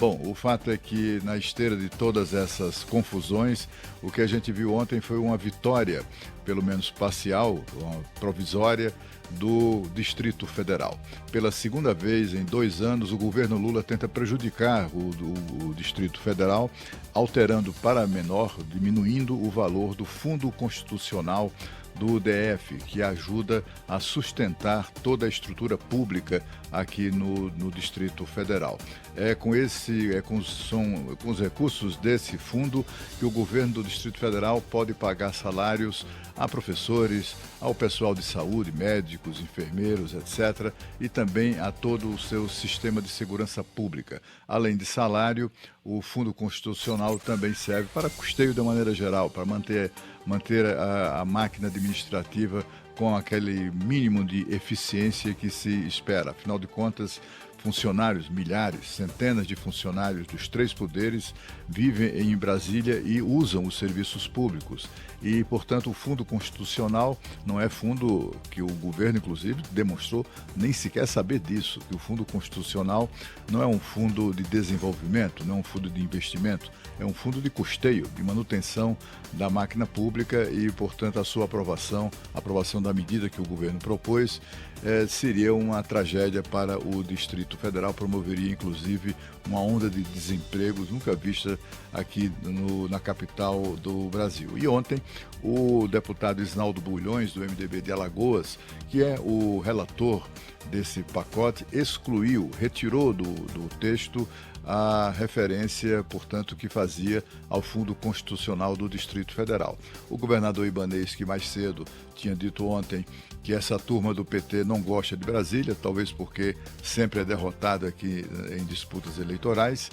Bom, o fato é que na esteira de todas essas confusões, o que a gente viu ontem foi uma vitória, pelo menos parcial, uma provisória, do Distrito Federal. Pela segunda vez em 2 anos, o governo Lula tenta prejudicar o Distrito Federal, alterando para menor, diminuindo o valor do Fundo Constitucional do DF, que ajuda a sustentar toda a estrutura pública aqui no Distrito Federal. Com os recursos desse fundo que o governo do Distrito Federal pode pagar salários a professores, ao pessoal de saúde, médicos, enfermeiros, etc., e também a todo o seu sistema de segurança pública. Além de salário, o Fundo Constitucional também serve para custeio de maneira geral, para manter a máquina administrativa com aquele mínimo de eficiência que se espera. Afinal de contas, funcionários, milhares, centenas de funcionários dos três poderes vivem em Brasília e usam os serviços públicos. E, portanto, o Fundo Constitucional não é fundo que o governo, inclusive, demonstrou nem sequer saber disso, que o Fundo Constitucional não é um fundo de desenvolvimento, não é um fundo de investimento, é um fundo de custeio, de manutenção da máquina pública e, portanto, a sua aprovação da medida que o governo propôs, seria uma tragédia para o Distrito Federal, promoveria, inclusive, uma onda de desempregos nunca vista aqui na capital do Brasil. E ontem, o deputado Isnaldo Bulhões, do MDB de Alagoas, que é o relator desse pacote, retirou do texto a referência, portanto, que fazia ao Fundo Constitucional do Distrito Federal. O governador Ibanez, que mais cedo tinha dito ontem que essa turma do PT não gosta de Brasília, talvez porque sempre é derrotado aqui em disputas eleitorais,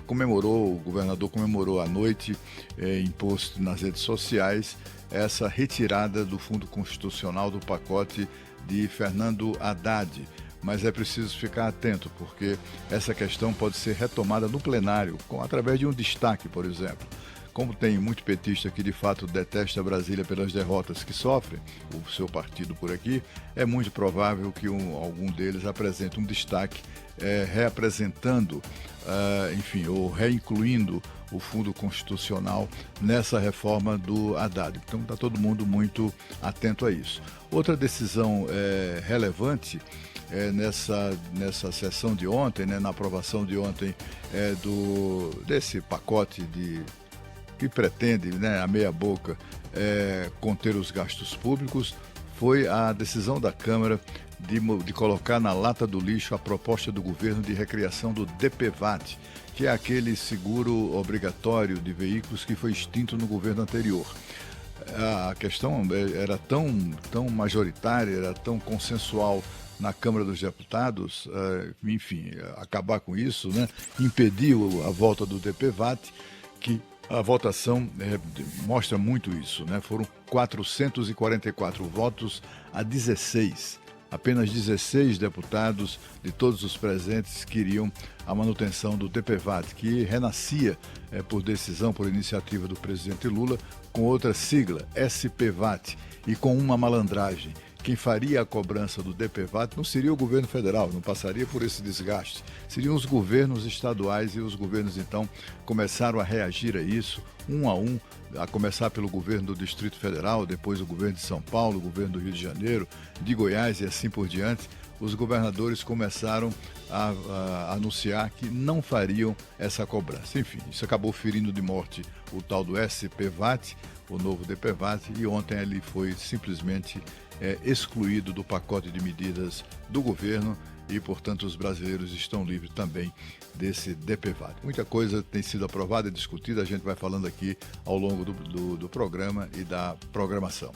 o governador comemorou à noite, em post nas redes sociais, essa retirada do Fundo Constitucional do pacote de Fernando Haddad. Mas é preciso ficar atento, porque essa questão pode ser retomada no plenário, através de um destaque, por exemplo. Como tem muito petista que de fato detesta Brasília pelas derrotas que sofre, o seu partido por aqui, é muito provável que algum deles apresente um destaque reapresentando, ou reincluindo o Fundo Constitucional nessa reforma do Haddad. Então está todo mundo muito atento a isso. Outra decisão relevante nessa sessão de ontem, na aprovação de ontem desse pacote que pretende, a meia boca, conter os gastos públicos, foi a decisão da Câmara de colocar na lata do lixo a proposta do governo de recriação do DPVAT, que é aquele seguro obrigatório de veículos que foi extinto no governo anterior. A questão era tão majoritária, era tão consensual na Câmara dos Deputados, acabar com isso, impediu a volta do DPVAT, que a votação mostra muito isso, Foram 444 votos a 16. Apenas 16 deputados de todos os presentes queriam a manutenção do DPVAT, que renascia por decisão, por iniciativa do presidente Lula, com outra sigla, SPVAT, e com uma malandragem. Quem faria a cobrança do DPVAT não seria o governo federal, não passaria por esse desgaste. Seriam os governos estaduais e os governos, então, começaram a reagir a isso, um a um, a começar pelo governo do Distrito Federal, depois o governo de São Paulo, o governo do Rio de Janeiro, de Goiás e assim por diante. Os governadores começaram a anunciar que não fariam essa cobrança. Enfim, isso acabou ferindo de morte o tal do SPVAT, o novo DPVAT, e ontem ele foi simplesmente excluído do pacote de medidas do governo e, portanto, os brasileiros estão livres também desse DPVAT. Muita coisa tem sido aprovada e discutida, a gente vai falando aqui ao longo do programa e da programação.